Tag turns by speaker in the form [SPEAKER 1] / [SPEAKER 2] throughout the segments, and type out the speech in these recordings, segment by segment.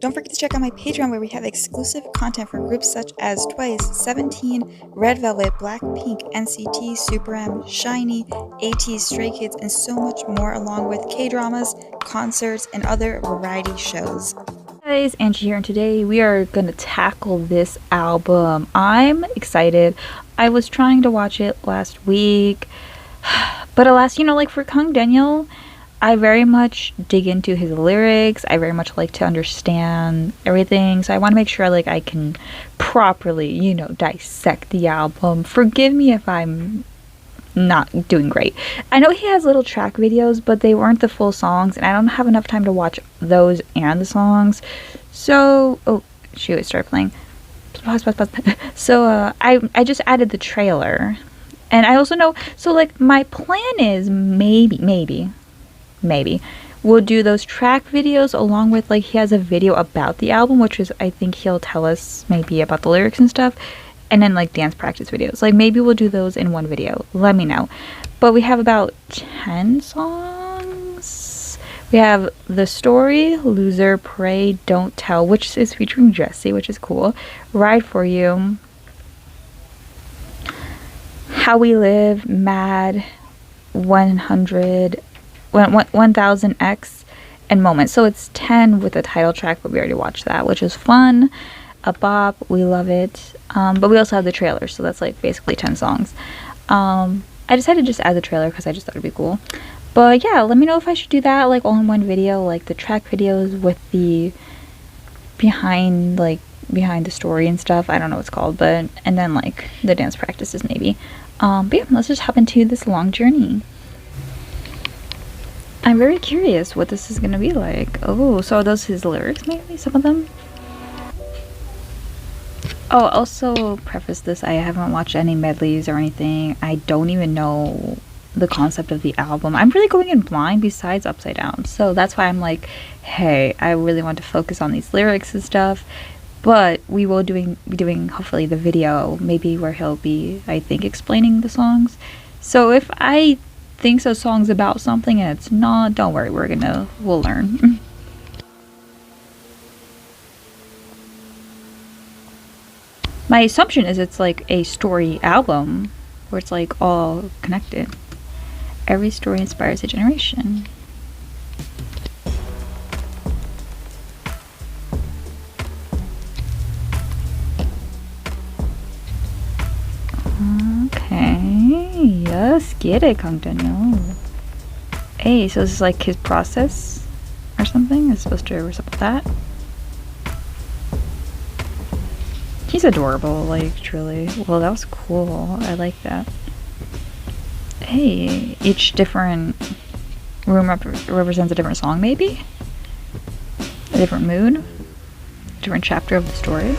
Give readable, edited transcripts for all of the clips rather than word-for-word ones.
[SPEAKER 1] Don't forget to check out my Patreon where we have exclusive content for groups such as Twice, 17, Red Velvet, Blackpink, NCT, Super M, SHINee, AT, Stray Kids, and so much more, along with K-dramas, concerts, and other variety shows. Hey guys, Angie here, and today we are going to tackle this album. I'm excited. I was trying to watch it last week, but alas, like for Kang Daniel, I very much dig into his lyrics. I very much like to understand everything. So I want to make sure I can properly, dissect the album. Forgive me if I'm not doing great. I know he has little track videos, but they weren't the full songs, and I don't have enough time to watch those and the songs. So, oh shoot, it started playing. Pause. So I just added the trailer. And I also know, so my plan is maybe we'll do those track videos along with he has a video about the album, which is I think he'll tell us maybe about the lyrics and stuff, and then dance practice videos. Maybe we'll do those in one video. Let me know. But we have about 10 songs. We have The Story, Loser, Pray, Don't Tell, which is featuring Jessie, which is cool. Ride For You, How We Live, Mad, 1000X, and Moments. So it's 10 with the title track, but we already watched that, which is fun. A bop, we love it. But we also have the trailer, so that's basically 10 songs. I decided to just add the trailer because I just thought it'd be cool. But yeah, let me know if I should do that all in one video, the track videos with the behind the story and stuff. I don't know what it's called, but and then the dance practices maybe. But yeah, let's just hop into this long journey. I'm very curious what this is gonna be like. Oh, so are those his lyrics maybe? Some of them? Oh, also preface this, I haven't watched any medleys or anything. I don't even know the concept of the album. I'm really going in blind besides Upside Down. So that's why I'm hey, I really want to focus on these lyrics and stuff. But we will be doing hopefully the video, maybe where he'll be, I think, explaining the songs. So if I think a song's about something and it's not, don't worry, we'll learn. My assumption is it's a story album where it's all connected. Every story inspires a generation. Okay, let's get it, Kang Daniel. Hey, so this is his process or something? It's supposed to resemble that. He's adorable, truly. Well, that was cool. I like that. Hey, each different room represents a different song, maybe? A different mood? A different chapter of the story?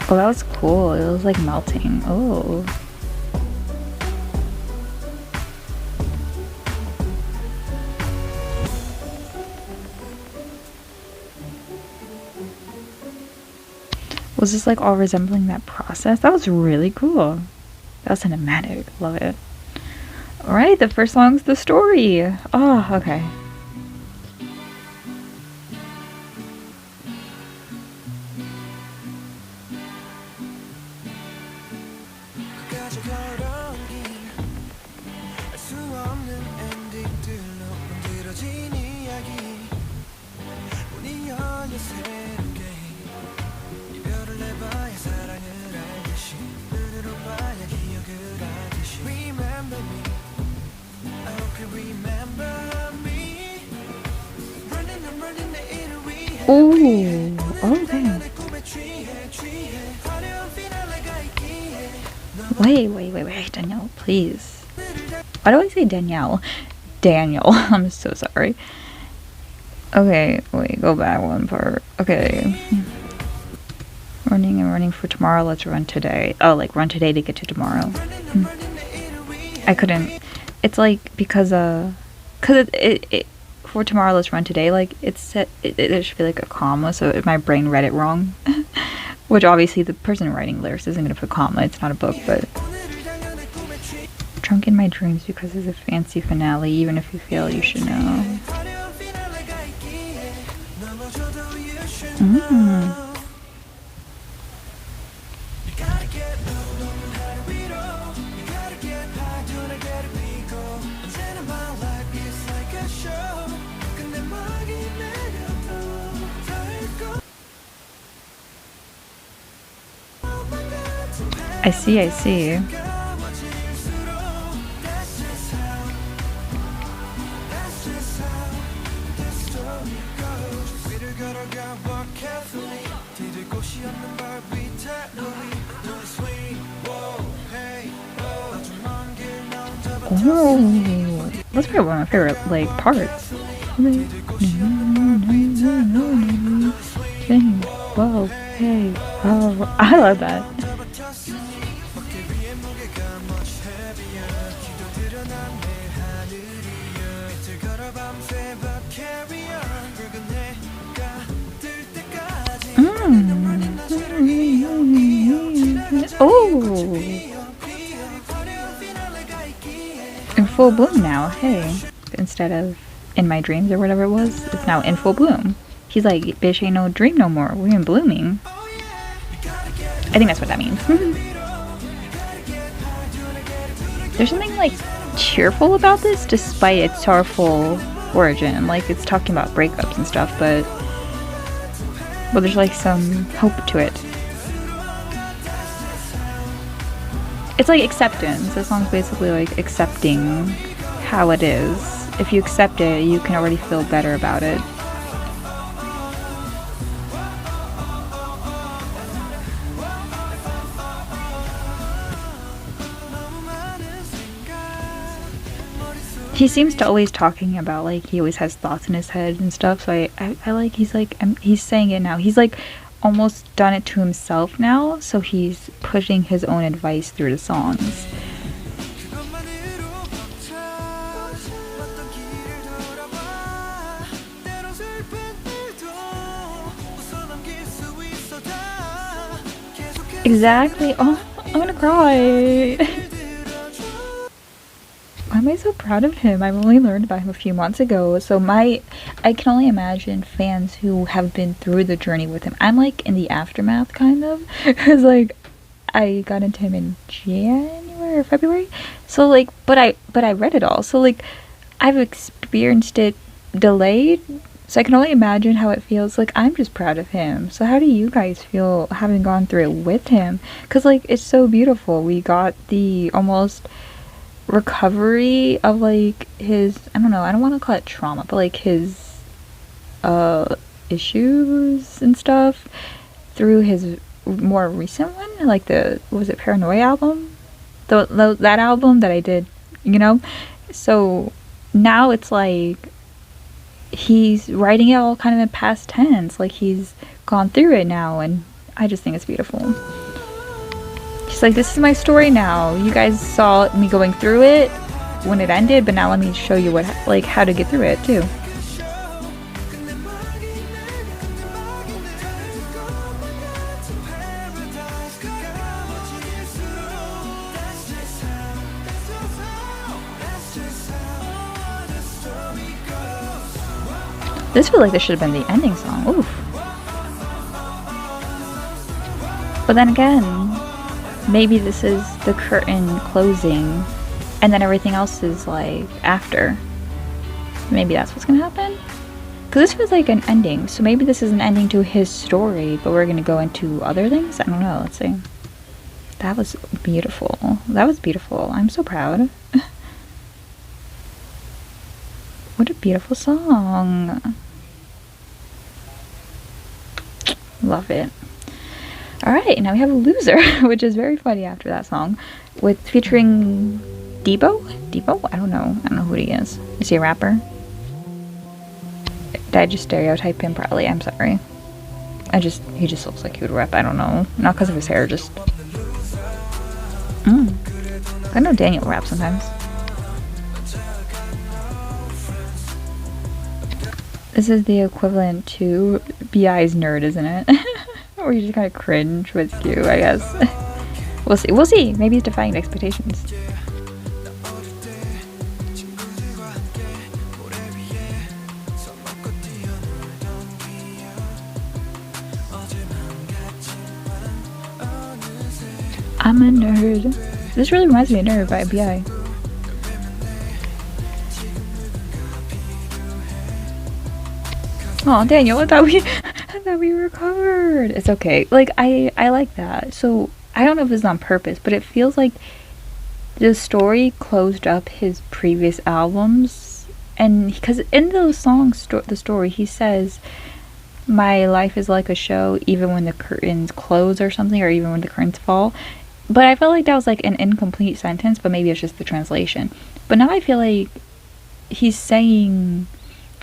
[SPEAKER 1] Oh, that was cool. It was melting. Oh. Was this all resembling that process? That was really cool. That was cinematic. Love it. Alright, the first song's The Story. Oh, okay. Oh, okay. Wait, Danielle, please. Why do I say Danielle? Daniel. I'm so sorry. Okay, wait, go back one part. Okay. Running and running for tomorrow, let's run today. Oh, run today to get to tomorrow. I couldn't. It's because it for tomorrow, let's run today, it should be a comma, so my brain read it wrong.
[SPEAKER 2] Which obviously the person writing lyrics isn't gonna put comma, it's not a book, but drunk in my dreams because it's a fancy finale, even if you fail you should know. I see, I see. Oh, that's probably one of my favorite like parts. Whoa, hey, oh, I love that. Oh, in full bloom now. Hey, instead of in my dreams or whatever it was, it's now in full bloom. He's like, bitch, ain't no dream no more. We're in blooming. I think that's what that means. There's something like cheerful about this, despite its sorrowful origin. Like it's talking about breakups and stuff, but there's like some hope to it. It's like acceptance. This song's basically like accepting how it is. If you accept it, you can already feel better about it. He seems to always talking about like he always has thoughts in his head and stuff. So I like he's saying it now. He's like almost done it to himself now. So he's pushing his own advice through the songs. Exactly. Oh, I'm gonna cry. Why am I so proud of him? I've only learned about him a few months ago, so I can only imagine fans who have been through the journey with him. I'm like in the aftermath kind of, because like I got into him in January or February, so like but I read it all, so like I've experienced it delayed, so I can only imagine how it feels. Like I'm just proud of him. So how do you guys feel having gone through it with him? Because like it's so beautiful. We got the almost recovery of like his, I don't know, I don't want to call it trauma, but like his issues and stuff through his more recent one, like the, was it Paranoia album, that album that I did, you know. So now it's like he's writing it all kind of in past tense, like he's gone through it now, and I just think it's beautiful. She's like, this is my story now. You guys saw me going through it when it ended, but now let me show you what, like, how to get through it too. This feels like this should have been the ending song. Oof. But then again, maybe this is the curtain closing and then everything else is like after. Maybe that's what's gonna happen? Because this feels like an ending, so maybe this is an ending to his story, but we're gonna go into other things? I don't know, let's see. That was beautiful. That was beautiful. I'm so proud. What a beautiful song. Love it. Alright, now we have a Loser, which is very funny after that song, with featuring Debo? I don't know who he is. Is he a rapper? Did I just stereotype him? Probably. I'm sorry. He just looks like he would rap. I don't know. Not because of his hair, just... I know Daniel raps sometimes. This is the equivalent to B.I.'s Nerd, isn't it? or you just kind of cringe with you, I guess. We'll see. We'll see. Maybe he's defying expectations. I'm a nerd. This really reminds me of Nerd by B.I. Oh, Daniel, I thought we were covered. It's okay. Like I like that. So I don't know if this is on purpose, but it feels like the story closed up his previous albums, and because in those songs, the story, he says, "My life is like a show, even when the curtains close," or something, or even when the curtains fall. But I felt like that was like an incomplete sentence, but maybe it's just the translation. But now I feel like he's saying,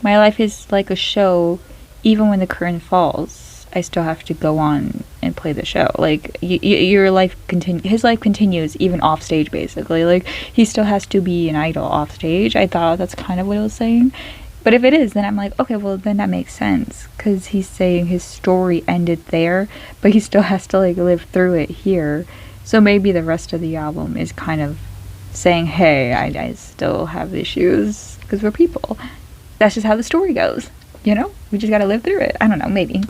[SPEAKER 2] my life is like a show, even when the curtain falls, I still have to go on and play the show. Like, your life his life continues even off stage, basically. Like, he still has to be an idol off stage. I thought that's kind of what it was saying. But if it is, then I'm like, okay, well, then that makes sense. Because he's saying his story ended there, but he still has to, like, live through it here. So maybe the rest of the album is kind of saying, hey, I still have issues, because we're people. That's just how the story goes, you know? We just gotta live through it. I don't know, maybe.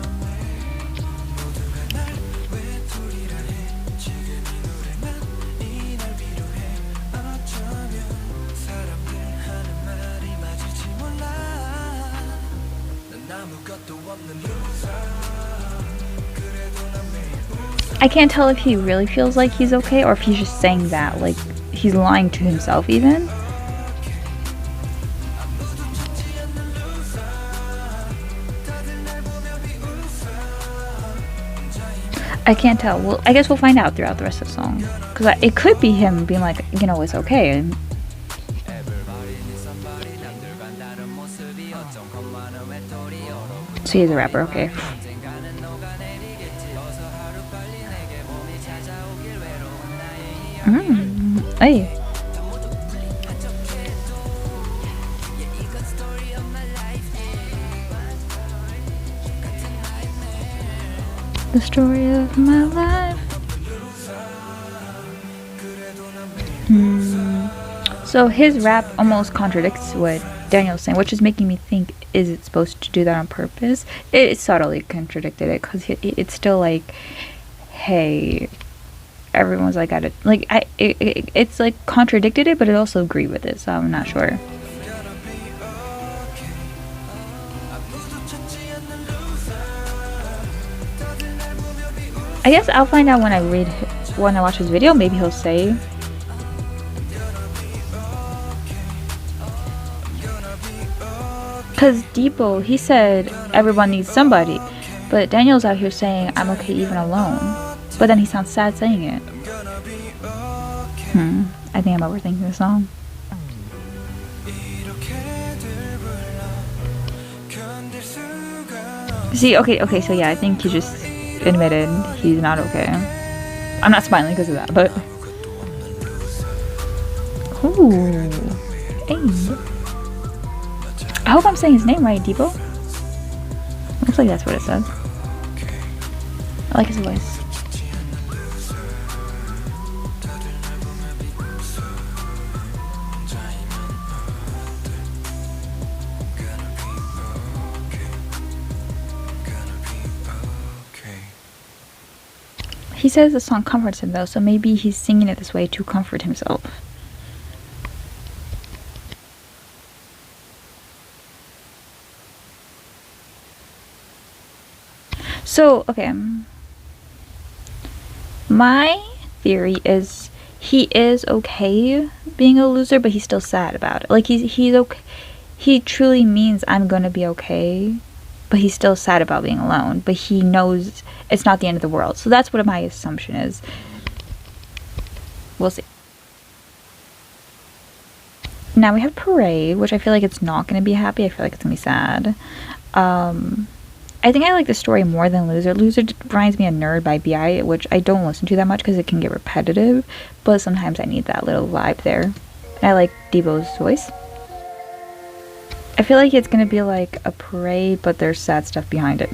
[SPEAKER 2] I can't tell if he really feels like he's okay or if he's just saying that, like he's lying to himself even. I can't tell. Well, I guess we'll find out throughout the rest of the song. Because it could be him being like, you know, it's okay. So he's a rapper, okay. Hey. The story of my life. So his rap almost contradicts what Daniel's saying, which is making me think, is it supposed to do that on purpose? It subtly contradicted it, because it's still like, hey, everyone's like at it, like it's like contradicted it, but it also agreed with it, so I'm not sure. I guess I'll find out when I watch his video. Maybe he'll say. Because Depot, he said everyone needs somebody, but Daniel's out here saying I'm okay even alone, but then he sounds sad saying it. I think I'm overthinking the song. See, okay, so yeah, I think he just admitted he's not okay. I'm not smiling because of that, but ooh, hey. I hope I'm saying his name right, Depot. Looks like that's what it says. I like his voice. He says the song comforts him though, so maybe he's singing it this way to comfort himself. So, okay. My theory is he is okay being a loser, but he's still sad about it. Like he's okay. He truly means I'm gonna be okay, but he's still sad about being alone. But he knows it's not the end of the world. So that's what my assumption is. We'll see. Now we have Parade, which I feel like it's not going to be happy. I feel like it's going to be sad. I think I like the story more than Loser. Loser reminds me of Nerd by B.I., which I don't listen to that much because it can get repetitive. But sometimes I need that little vibe there. And I like Devo's voice. I feel like it's going to be like a Parade, but there's sad stuff behind it.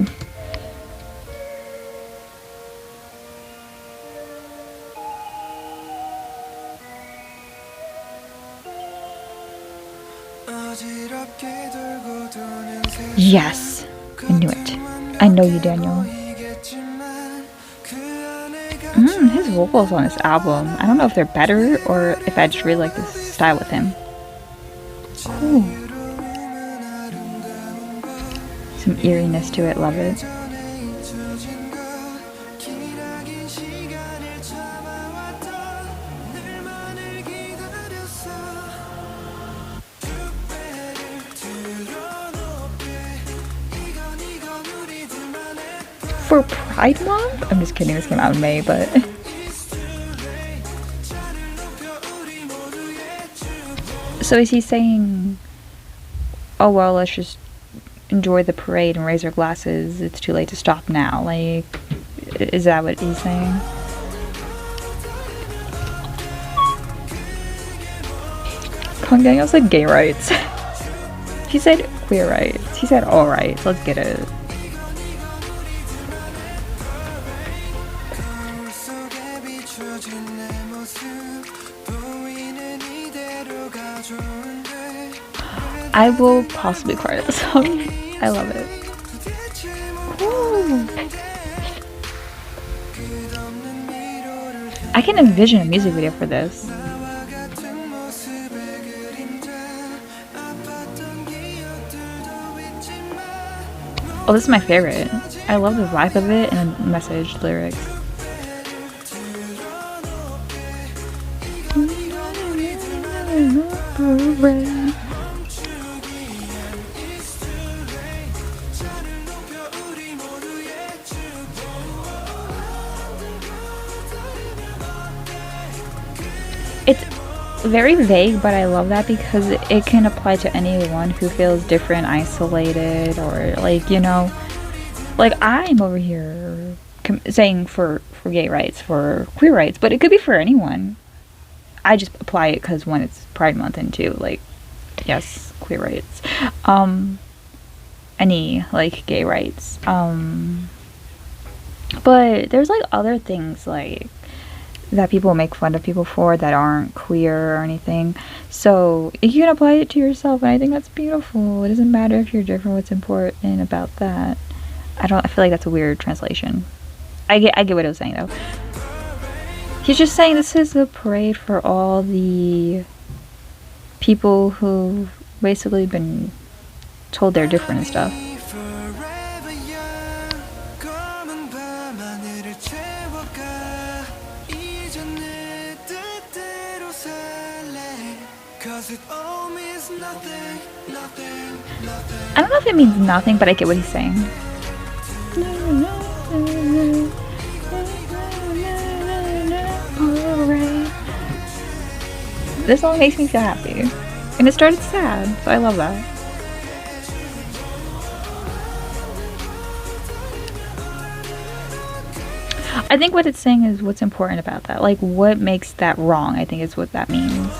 [SPEAKER 2] Yes, I knew it. I know you, Daniel. His vocals on this album, I don't know if they're better or if I just really like this style with him. Ooh. Some eeriness to it, love it. For Pride Month? I'm just kidding, this came out in May, but... So is he saying, oh well, let's just enjoy the parade and raise our glasses, it's too late to stop now? Like, is that what he's saying? Kang Daniel said gay rights. He said queer rights. He said all rights. Let's get it. I will possibly cry at the song. I love it. Ooh. I can envision a music video for this. Oh, this is my favorite. I love the vibe of it and the message, lyrics. It's very vague, but I love that because it can apply to anyone who feels different, isolated, or like, you know, like I'm over here saying for gay rights, for queer rights, but it could be for anyone. I just apply it because one, it's Pride Month, and two, like, yes, queer rights, any like gay rights, but there's like other things like that people make fun of people for that aren't queer or anything, so you can apply it to yourself, and I think that's beautiful. It doesn't matter if you're different. What's important about that? I feel like that's a weird translation. I get what it was saying though. He's just saying this is a parade for all the people who've basically been told they're different and stuff. I don't know if it means nothing, but I get what he's saying. This song makes me feel happy. And it started sad, so I love that. I think what it's saying is what's important about that. Like, what makes that wrong, I think is what that means.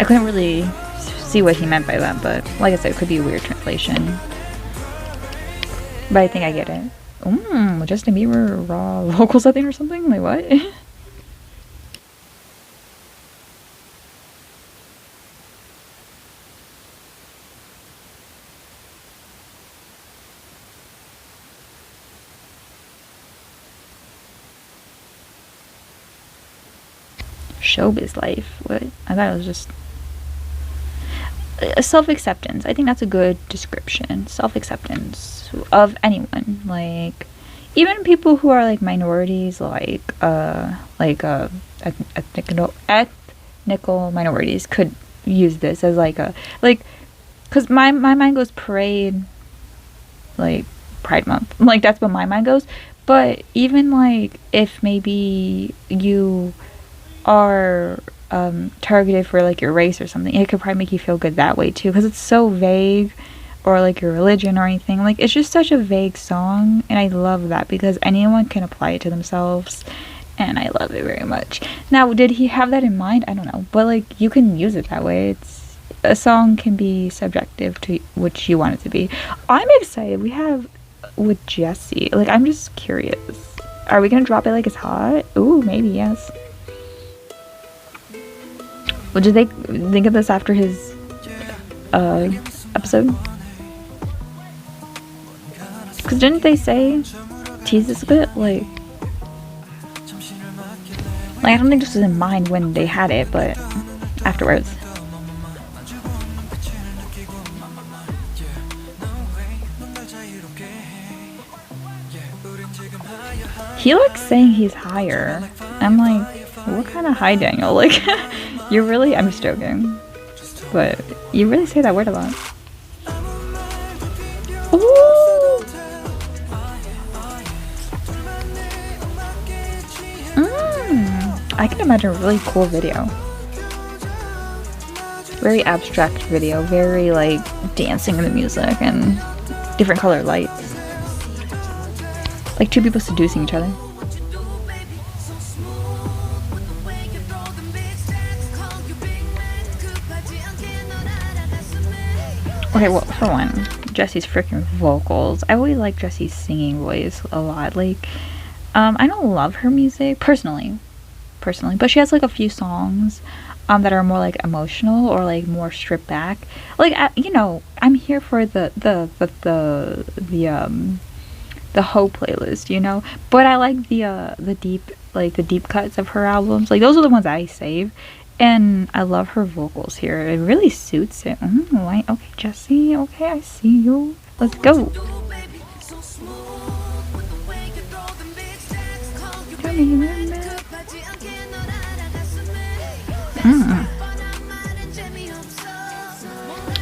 [SPEAKER 2] I couldn't really see what he meant by that, but like I said, it could be a weird translation. But I think I get it. Justin Bieber raw vocal something or something? Like what? Showbiz life. What? I thought it was just self-acceptance. I think that's a good description. Self-acceptance of anyone, like even people who are like minorities, like ethnical minorities could use this as like a because my mind goes parade, like Pride Month, like that's what my mind goes. But even like if maybe you are targeted for like your race or something, it could probably make you feel good that way too, because it's so vague, or like your religion or anything. Like it's just such a vague song, and I love that because anyone can apply it to themselves, and I love it very much. Now, did he have that in mind? I don't know, but like you can use it that way. It's a song can be subjective to which you want it to be. I'm excited. We have with Jessie. Like I'm just curious. Are we gonna drop it like it's hot? Ooh, maybe yes. What did they think of this after his episode? Because didn't they say tease this a bit? Like I don't think this was in mind when they had it, but afterwards. He likes saying he's higher. I'm like, what kind of high, Daniel? Like, you really, I'm just joking. But you really say that word a lot. Ooh! I can imagine a really cool video. Very abstract video, very like dancing in the music and different colored lights. Like two people seducing each other. Okay, well, for one, Jesse's freaking vocals. I really like Jesse's singing voice a lot. Like, I don't love her music personally, but she has like a few songs that are more like emotional or like more stripped back. Like, you know, I'm here for the Ho playlist, you know, but I like the deep cuts of her albums. Like, those are the ones I save. And I love her vocals here. It really suits it. Okay, Jessie. Okay, I see you. Let's go.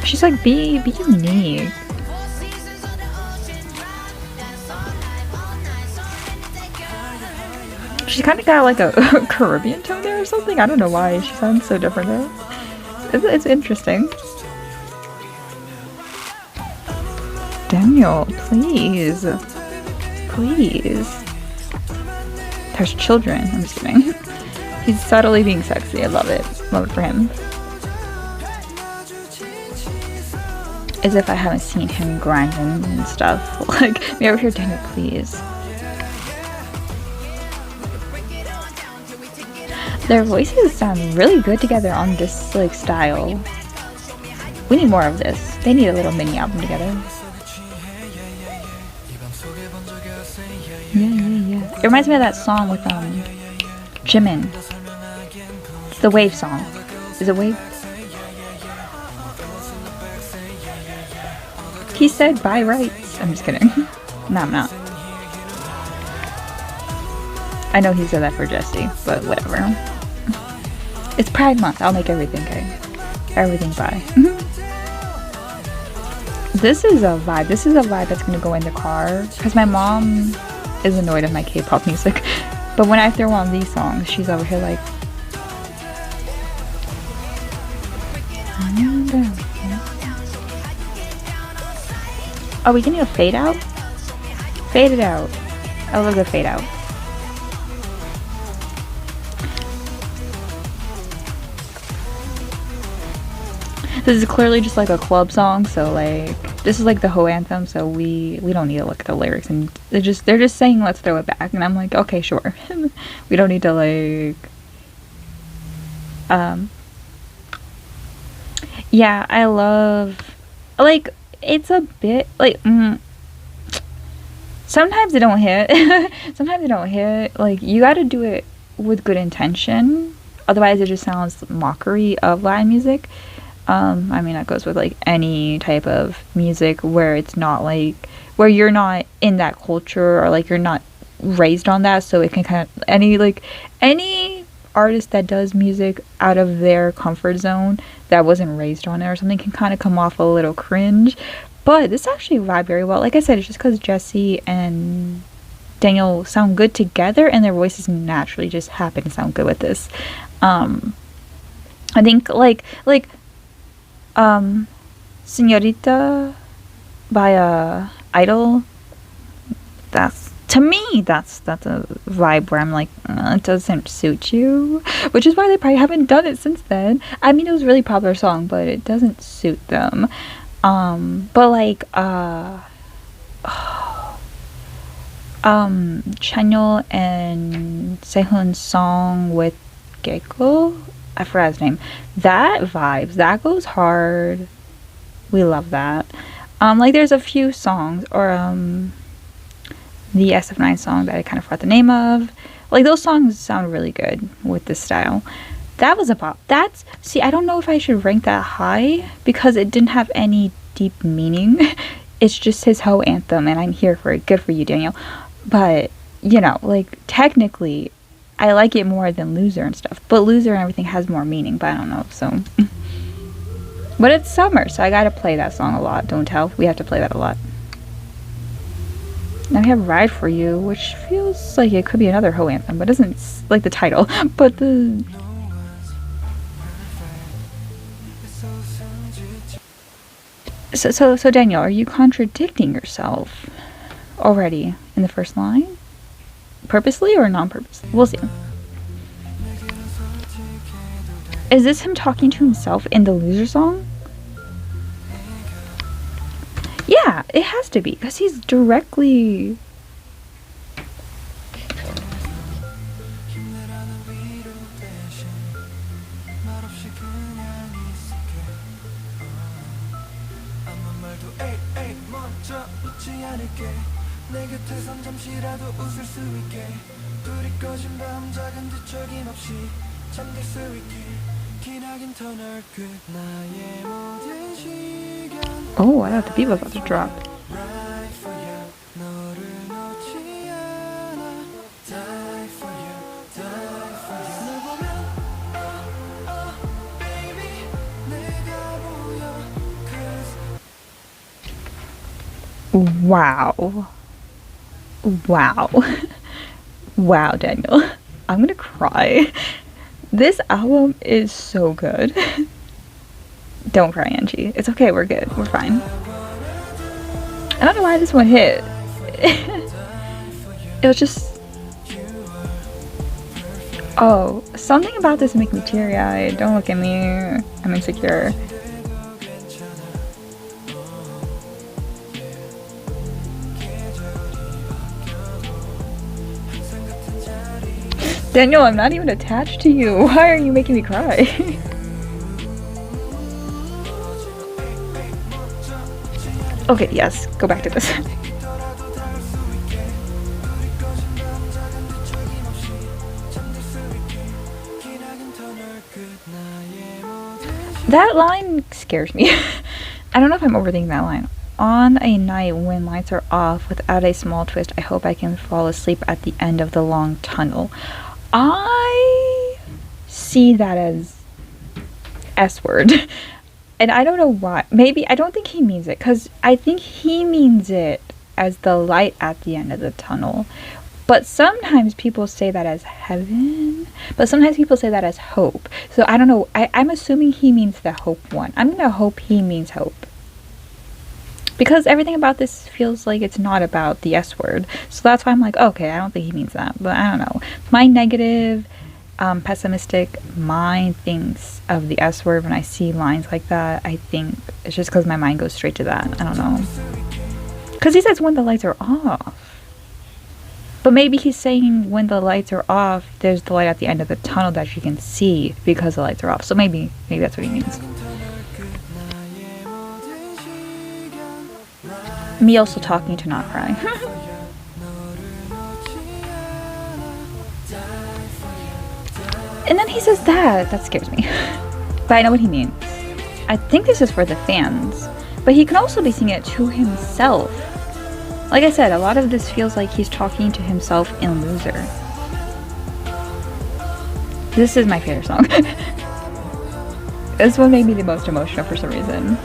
[SPEAKER 2] She's like, be unique. She's kind of got like a Caribbean tone there or something. I don't know why she sounds so different there. It's interesting. Daniel, please. Please. There's children. I'm just kidding. He's subtly being sexy. I love it. Love it for him. As if I haven't seen him grinding and stuff. Like, me over here, Daniel, please. Their voices sound really good together on this like style. We need more of this. They need a little mini album together. Yeah. It reminds me of that song with Jimin. It's the Wave song. Is it Wave? He said by rights. I'm just kidding. No, I'm not. I know he said that for Jessie, but whatever. It's Pride Month. I'll make everything okay. Everything by. This is a vibe. This is a vibe that's gonna go in the car because my mom is annoyed of my K-pop music. But when I throw on these songs, she's over here like. Are we getting a fade out? Fade it out. I love a good fade out. This is clearly just like a club song, so like this is like the Ho anthem, so we don't need to look at the lyrics, and they're just saying let's throw it back, and I'm like, okay, sure. We don't need to like yeah, I love like it's a bit like sometimes it don't hit. Sometimes it don't hit. Like you got to do it with good intention, otherwise it just sounds mockery of Latin music. I mean, that goes with like any type of music where it's not like where you're not in that culture or like you're not raised on that, so it can kind of any artist that does music out of their comfort zone that wasn't raised on it or something can kind of come off a little cringe. But this actually vibed very well. Like I said, it's just because Jessie and Daniel sound good together and their voices naturally just happen to sound good with this. I think like Señorita by Idol, that's to me that's a vibe where I'm like it doesn't suit you, which is why they probably haven't done it since then. I mean, it was a really popular song, but it doesn't suit them. But like Chanyeol and Sehun's song with Gekko, I forgot his name. That vibes. That goes hard. We love that. Like there's a few songs, or the SF9 song that I kind of forgot the name of. Like those songs sound really good with this style. That was a bop. That's, see, I don't know if I should rank that high because it didn't have any deep meaning. It's just his hoe anthem, and I'm here for it. Good for you, Daniel. But, you know, like, technically, I like it more than Loser and stuff. But Loser and everything has more meaning, but I don't know, so. But it's summer, so I gotta play that song a lot. Don't tell. We have to play that a lot. Now we have Ride For You, which feels like it could be another hoe anthem, but isn't like the title. But the... So Daniel, are you contradicting yourself already in the first line? Purposely or non-purposely? We'll see. Is this him talking to himself in the Loser song? Yeah, it has to be, because he's directly... Oh, I thought the beat was about to drop. Wow. Wow. Wow, Daniel. I'm gonna cry. This album is so good. Don't cry, Angie. It's okay, we're good. We're fine. I don't know why this one hit. It was just... Oh, something about this make me teary-eyed. Don't look at me. I'm insecure. Daniel, I'm not even attached to you. Why are you making me cry? Okay, yes, go back to this. That line scares me. I don't know if I'm overthinking that line. On a night when lights are off, without a small twist, I hope I can fall asleep at the end of the long tunnel. I see that as S-word. And I don't know why. Maybe, I don't think he means it, because I think he means it as the light at the end of the tunnel. But sometimes people say that as heaven. But sometimes people say that as hope. So I don't know. I'm assuming he means the hope one. I'm going to hope he means hope. Because everything about this feels like it's not about the S word. So that's why I'm like, okay, I don't think he means that. But I don't know. My negative, pessimistic mind thinks of the S word when I see lines like that. I think it's just because my mind goes straight to that. I don't know. Because he says when the lights are off. But maybe he's saying when the lights are off, there's the light at the end of the tunnel that you can see because the lights are off. So maybe that's what he means. Me also talking to not cry. And then he says that scares me. But I know what he means. I think this is for the fans. But he can also be singing it to himself. Like I said, a lot of this feels like he's talking to himself in Loser. This is my favorite song. This one made me the most emotional for some reason.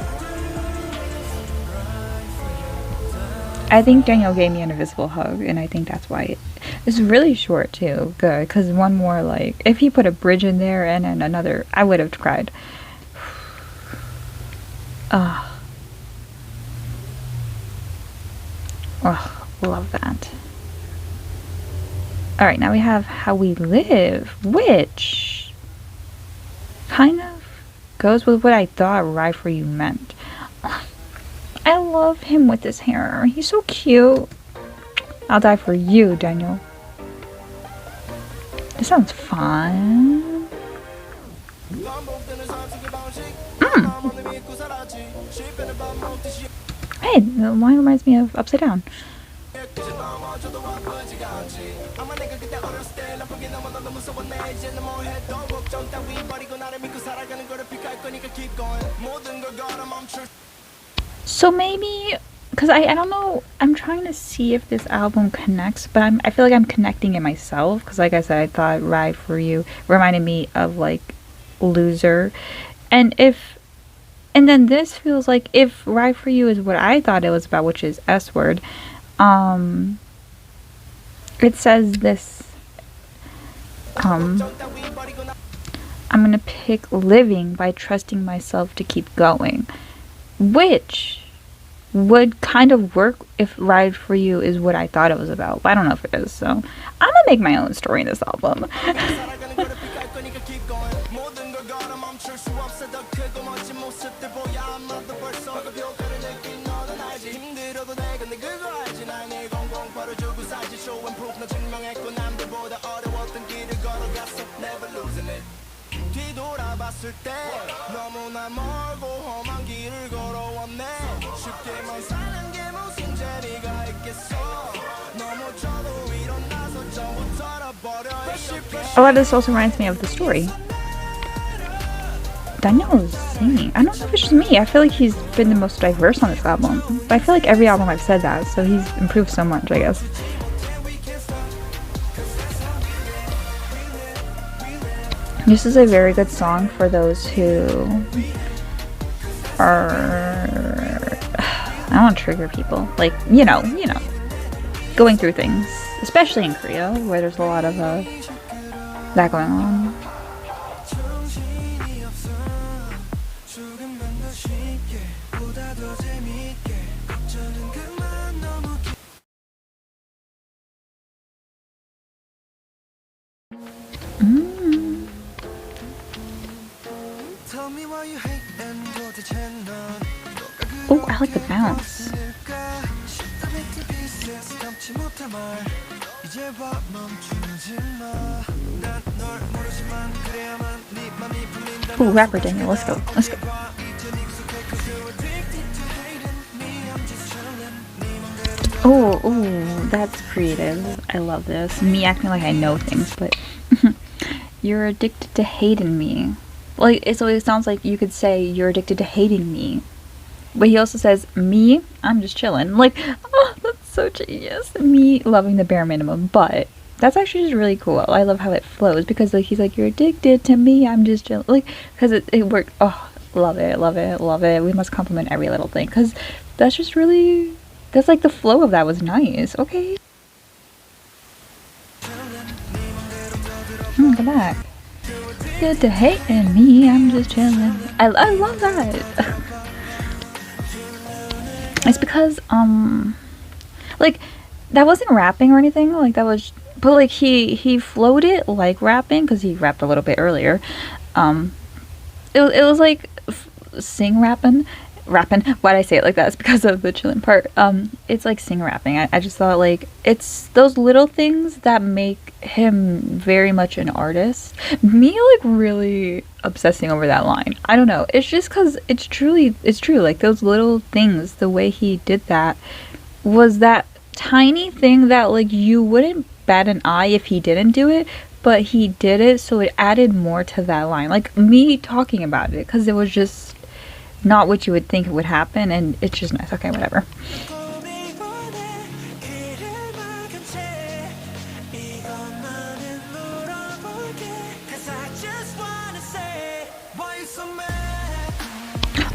[SPEAKER 2] I think Daniel gave me an invisible hug, and I think that's why it's really short too. Good, because one more, like, if he put a bridge in there and then another, I would have cried. Oh, love that. Alright, now we have How We Live, which kind of goes with what I thought Ride For You meant. I love him with his hair. He's so cute. I'll die for you, Daniel. This sounds fun. Hey, the line reminds me of Upside Down. So maybe, because I don't know, I'm trying to see if this album connects, but I feel like I'm connecting it myself, because like I said, I thought Ride For You reminded me of like Loser. And and then this feels like if Ride For You is what I thought it was about, which is S word, it says this, I'm gonna pick living by trusting myself to keep going, which would kind of work if Ride For You is what I thought it was about, but I don't know if it is, so I'm gonna make my own story in this album. A lot of this also reminds me of the story. Daniel is singing. I don't know if it's just me. I feel like he's been the most diverse on this album. But I feel like every album I've said that, so he's improved so much, I guess. This is a very good song for those who are... I don't want to trigger people. Like, you know, going through things. Especially in Korea, where there's a lot of that going on. Oh, I like the bounce. Oh, rapper Daniel, let's go. Let's go. Oh, that's creative. I love this. Me acting like I know things, but you're addicted to hating me. Like, so it sounds like you could say you're addicted to hating me. But he also says, me, I'm just chilling. Like, oh, that's so genius. Me loving the bare minimum, but that's actually just really cool. I love how it flows because like he's like, you're addicted to me, I'm just chilling. Like, because it worked. Oh, love it, love it, love it. We must compliment every little thing because that's just really, that's like the flow of that was nice. Okay. Come back. Good to hating me, I'm just chilling. I love that. It's because like that wasn't rapping or anything, like that was, but like he flowed it like rapping because he rapped a little bit earlier. It was like sing rapping. Why'd I say it like that? It's because of the chillin' part. It's like sing rapping. I just thought like it's those little things that make him very much an artist. Me like really obsessing over that line. I don't know. It's just because it's true. Like those little things, the way he did that was that tiny thing that like you wouldn't bat an eye if he didn't do it, but he did it, so it added more to that line. Like me talking about it because it was just not what you would think would happen, and it's just nice. Okay, whatever.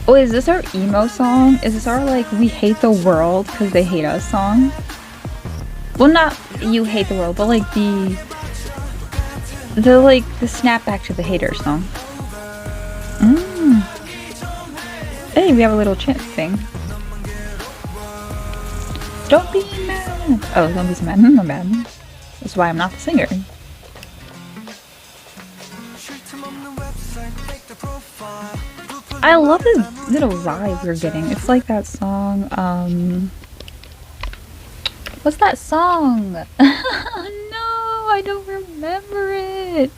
[SPEAKER 2] Oh, is this our emo song? Is this our like we hate the world because they hate us song? Well, not you hate the world, but like the snap back to the haters song. Hey, we have a little chant thing. Don't be mad. Oh, don't be so mad. I'm mad. That's why I'm not the singer. I love this little vibe we're getting. It's like that song, what's that song? No, I don't remember it.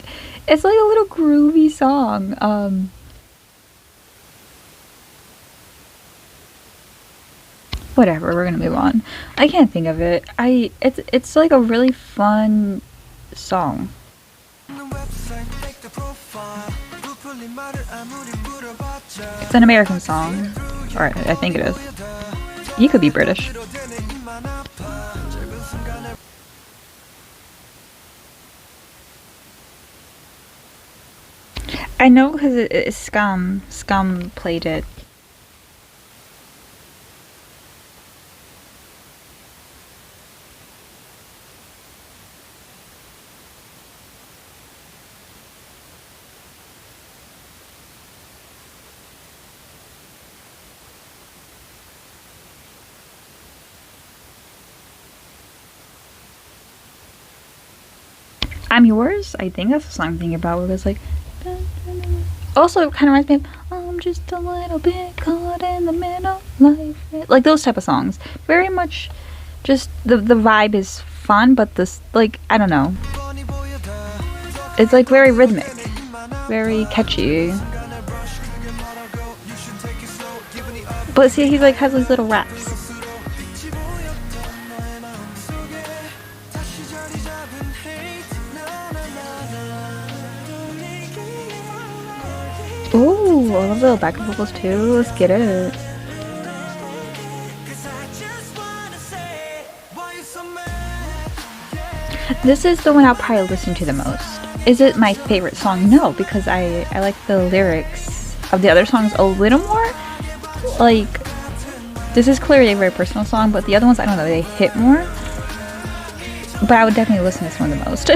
[SPEAKER 2] It's like a little groovy song. Whatever, we're gonna move on. I can't think of it. It's like a really fun song. It's an American song. Or I think it is. You could be British. I know because it's Scum. Scum played it. I'm Yours. I think that's the song I'm thinking about. Where it's like, also it kind of reminds me of I'm just a little bit caught in the middle, like those type of songs. Very much, just the vibe is fun, but this, like, I don't know. It's like very rhythmic, very catchy. But see, he like has these little raps. Ooh, I love the backup vocals too. Let's get it. This is the one I'll probably listen to the most. Is it my favorite song? No, because I like the lyrics of the other songs a little more. Like, this is clearly a very personal song, but the other ones, I don't know, they hit more. But I would definitely listen to this one the most.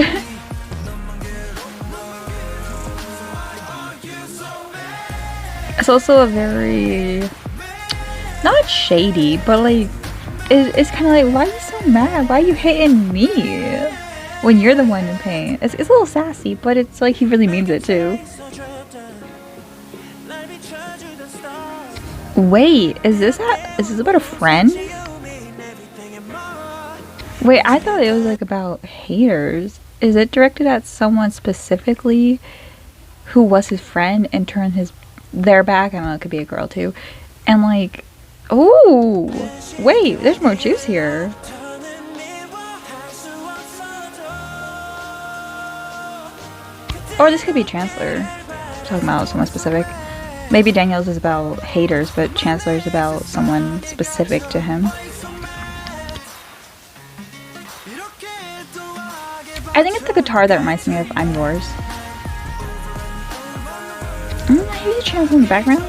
[SPEAKER 2] It's also a very, not shady, but like, it's kind of like, why are you so mad? Why are you hitting me when you're the one in pain? It's a little sassy, but it's like he really means it too. Wait, is this about a friend? Wait, I thought it was like about haters. Is it directed at someone specifically who was his friend and turned their back? I don't know, it could be a girl too. And like, oh, wait, there's more juice here. Or this could be Chancellor talking about someone specific. Maybe Daniel's is about haters, but Chancellor's about someone specific to him. I think it's the guitar that reminds me of I'm Yours. I hear the Chancellor in the background.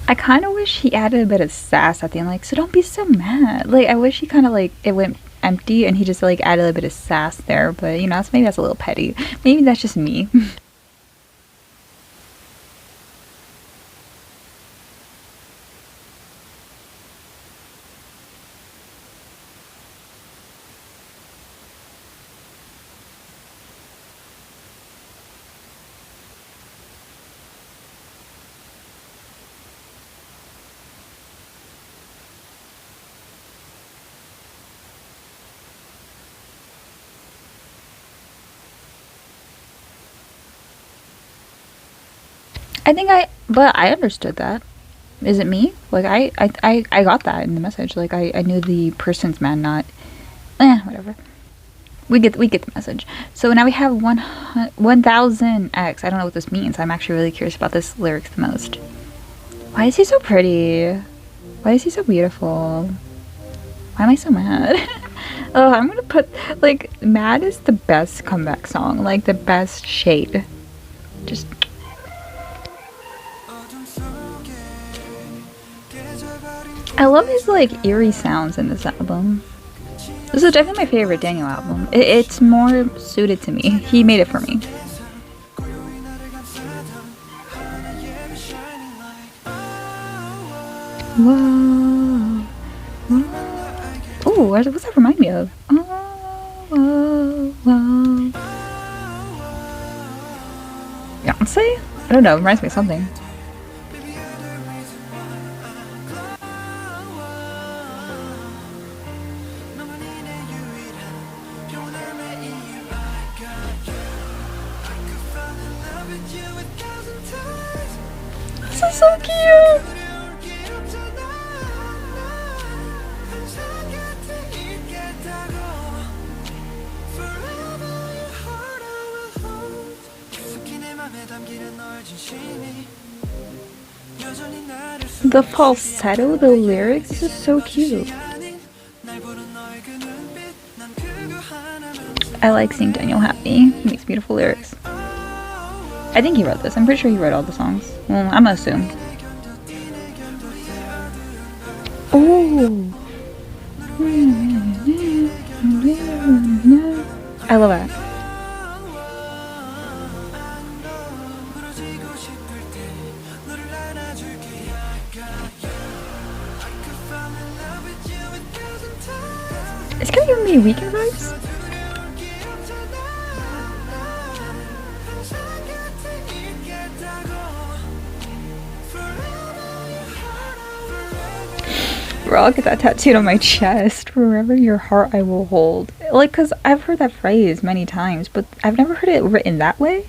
[SPEAKER 2] I kind of wish he added a bit of sass at the end, like, so don't be so mad. Like, I wish he kind of, like, it went empty and he just, like, added a bit of sass there, but, you know, maybe that's a little petty. Maybe that's just me. But I understood that. Is it me? Like, I got that in the message. Like, I knew the person's mad, not, whatever. We get the message. So now we have 1000x. I don't know what this means. I'm actually really curious about this lyrics the most. Why is he so pretty? Why is he so beautiful? Why am I so mad? Oh, I'm gonna put, like, mad is the best comeback song. Like, the best shade. Just... I love his, like, eerie sounds in this album. This is definitely my favorite Daniel album. It's more suited to me. He made it for me. Whoa. Ooh, what's that remind me of? Oh. whoa, whoa. Beyonce? I don't know, it reminds me of something. This is so cute! The falsetto, the lyrics, this is so cute. I like seeing Daniel happy. He makes beautiful lyrics. I think he wrote this. I'm pretty sure he wrote all the songs. Well, I'm gonna assume. Oh! I love that. It's kind of giving me Weekend vibes. Bro, I'll get that tattooed on my chest. Forever your heart I will hold. Like, cause I've heard that phrase many times, but I've never heard it written that way.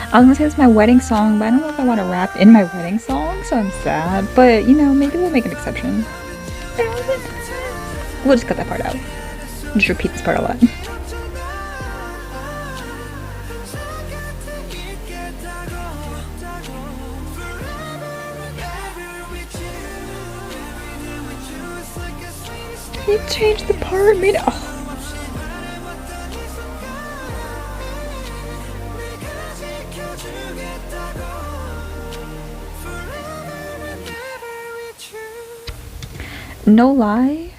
[SPEAKER 2] I was gonna say it's my wedding song, but I don't know if I want to rap in my wedding song, so I'm sad. But, you know, maybe we'll make an exception. We'll just cut that part out. Just repeat this part a lot. He changed the part, made it. Oh. No lie,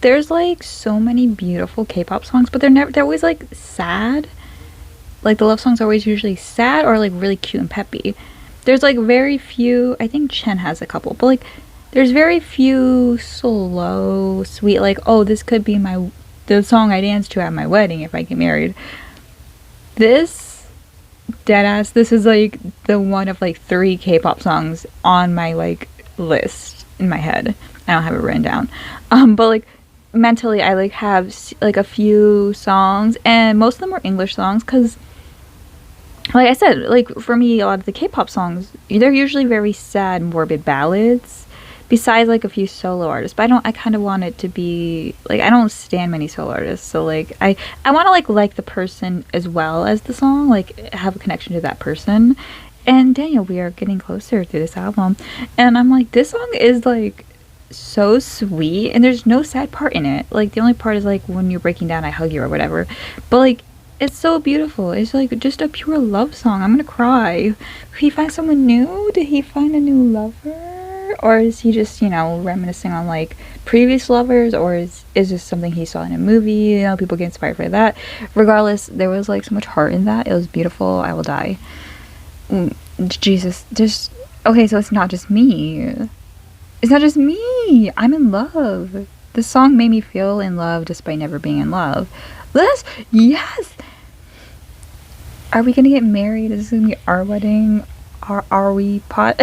[SPEAKER 2] there's like so many beautiful K-pop songs, but they're always like sad. Like the love songs are always usually sad or like really cute and peppy. There's like very few, I think Chen has a couple, but like there's very few slow, sweet, like, oh, this could be the song I dance to at my wedding if I get married. This, deadass, this is like the one of like 3 K-pop songs on my like list in my head. I don't have it written down. But like mentally I like have like a few songs, and most of them are English songs, because like I said, like for me a lot of the K-pop songs, they're usually very sad, morbid ballads, besides like a few solo artists. But I kind of want it to be like, I don't stand many solo artists, so like I want to like the person as well as the song, like have a connection to that person. And Daniel, we are getting closer through this album, and I'm like, this song is like so sweet, and there's no sad part in it. Like the only part is like when you're breaking down, I hug you or whatever, but like it's so beautiful. It's like just a pure love song. I'm gonna cry. Did he find someone new? Did he find a new lover, or is he just, you know, reminiscing on like previous lovers, or is this something he saw in a movie? You know, people get inspired by that. Regardless, there was like so much heart in that. It was beautiful. I will die. Jesus, just okay, so it's not just me. It's not just me. I'm in love. This song made me feel in love despite never being in love. Yes. Are we gonna get married? Is this gonna be our wedding? Are we pot?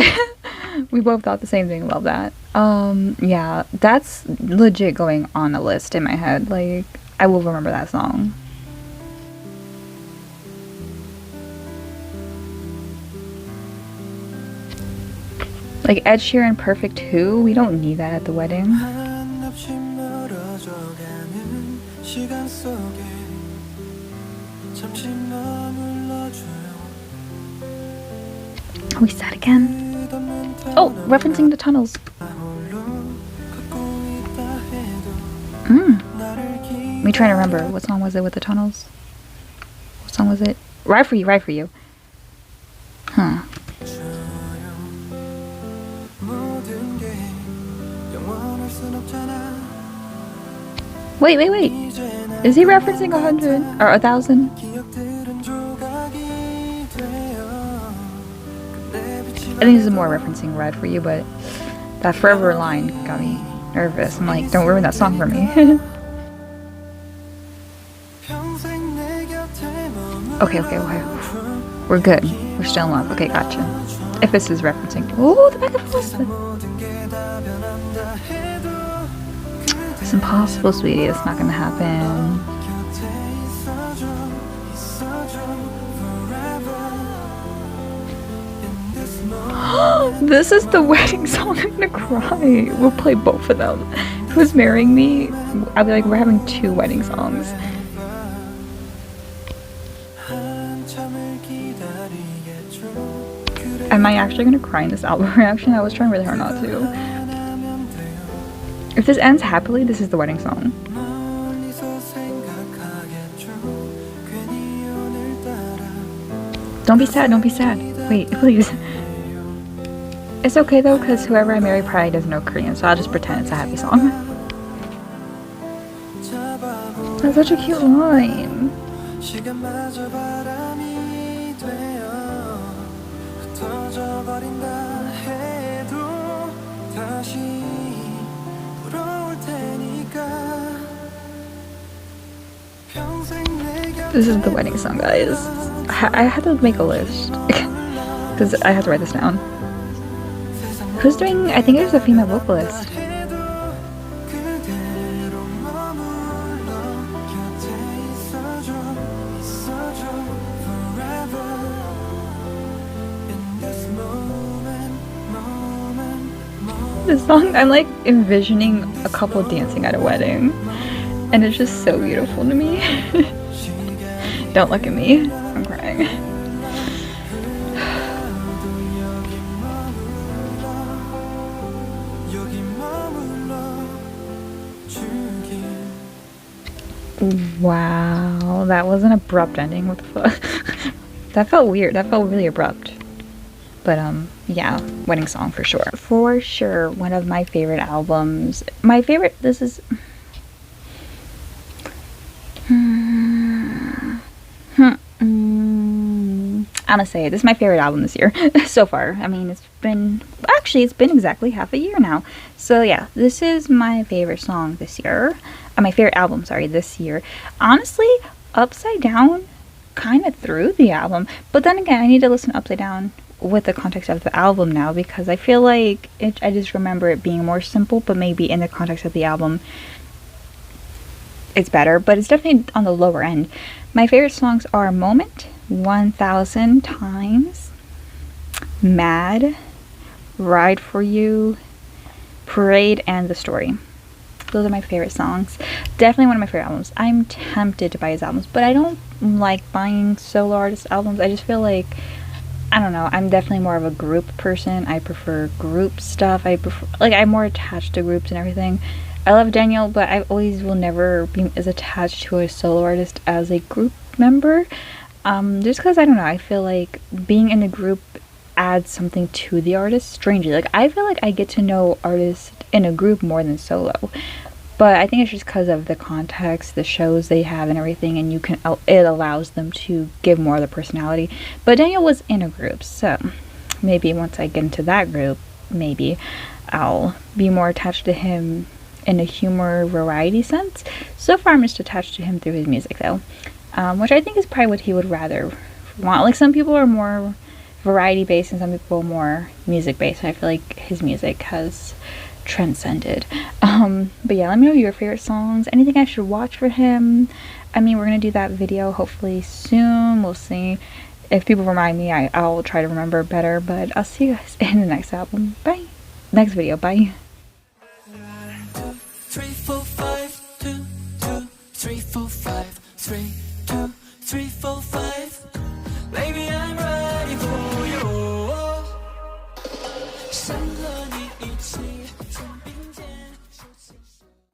[SPEAKER 2] We both thought the same thing. Love that. Yeah, that's legit going on a list in my head. Like, I will remember that song. Like Ed Sheeran Perfect Who? We don't need that at the wedding. Are we sad again? Oh, referencing the tunnels. Me trying to remember. What song was it with the tunnels? What song was it? Ride for You, Ride for You. Huh. Wait. Is he referencing 100 or 1,000? I think this is more referencing Ride for You, but that Forever line got me nervous. I'm like, don't ruin that song for me. Okay. We're good. We're still in love. Okay, gotcha. If this is referencing. Oh, the back of the It's impossible, sweetie. It's not gonna happen. This is the wedding song. I'm gonna cry. We'll play both of them. Who's marrying me? I'll be like, we're having 2 wedding songs. Am I actually gonna cry in this album reaction? I was trying really hard not to. If this ends happily, this is the wedding song. Don't be sad, don't be sad. Wait, please. It's okay though, because whoever I marry probably doesn't know Korean, so I'll just pretend it's a happy song. That's such a cute line. This is the wedding song, guys. I had to make a list because I have to write this down. Who's doing? I think there's a female vocalist. This song, I'm like envisioning a couple dancing at a wedding, and it's just so beautiful to me. Don't look at me. I'm crying. Wow, that was an abrupt ending. What the fuck? That felt weird. That felt really abrupt. But yeah, wedding song for sure. For sure, one of my favorite albums. My favorite, this is I'm gonna say this is my favorite album this year so far. I mean, it's been exactly half a year now. So yeah, this is my favorite song this year. My favorite album, sorry, this year. Honestly, Upside Down kind of threw the album, but then again, I need to listen to Upside Down with the context of the album now, because I feel like I just remember it being more simple, but maybe in the context of the album it's better, but it's definitely on the lower end. My favorite songs are Moment, 1000 Times, Mad, Ride for You, Parade, and The Story. Those are my favorite songs. Definitely one of my favorite albums. I'm tempted to buy his albums, but I don't like buying solo artist albums. I just feel like, I don't know, I'm definitely more of a group person. I prefer group stuff. I'm more attached to groups and everything. I love Daniel, but I always will never be as attached to a solo artist as a group member. Just because, I don't know, I feel like being in a group adds something to the artist, strangely. Like, I feel like I get to know artists in a group more than solo. But I think it's just because of the context, the shows they have and everything, and it allows them to give more of the personality. But Daniel was in a group, so maybe once I get into that group, maybe I'll be more attached to him in a humor variety sense. So far I'm just attached to him through his music though, which I think is probably what he would rather want. Like, some people are more variety based and some people are more music based, and I feel like his music has transcended. But yeah, let me know your favorite songs, anything I should watch for him. I mean, we're gonna do that video hopefully soon. We'll see. If people remind me, I'll try to remember better. But I'll see you guys in the next album. Bye. Next video. Bye.
[SPEAKER 3] 3 4 5 2 2 3 4 5 3 2 3, 4, 5. Maybe I